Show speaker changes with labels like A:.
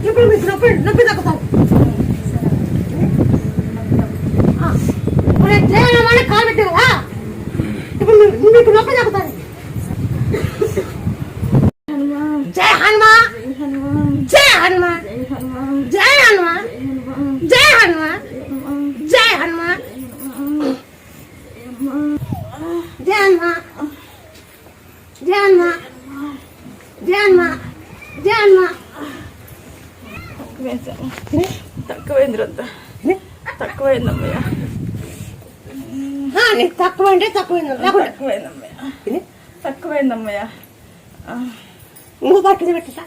A: ఇప్పుడు మీకు నొప్పి తగ్గుతాయి. జయనమా కాలు పెట్టావు కదా, ఇప్పుడు మీకు నొప్పి తగ్గుతుంది. జై హనుమాన్, జై హనుమాన్, జై హనుమాన్, జై హనుమాన్, జై హనుమాన్, జై హనుమాన్, జై హనుమాన్, జై హనుమాన్, జై హనుమాన్.
B: తక్కువైందిరంతా, తక్కువైందమ్మయ్య.
A: నీకు తక్కువైందే
B: తక్కువైందమ్మయ్య, తక్కువైందమ్మయ్య.
A: నువ్వు పట్టింది పెట్టా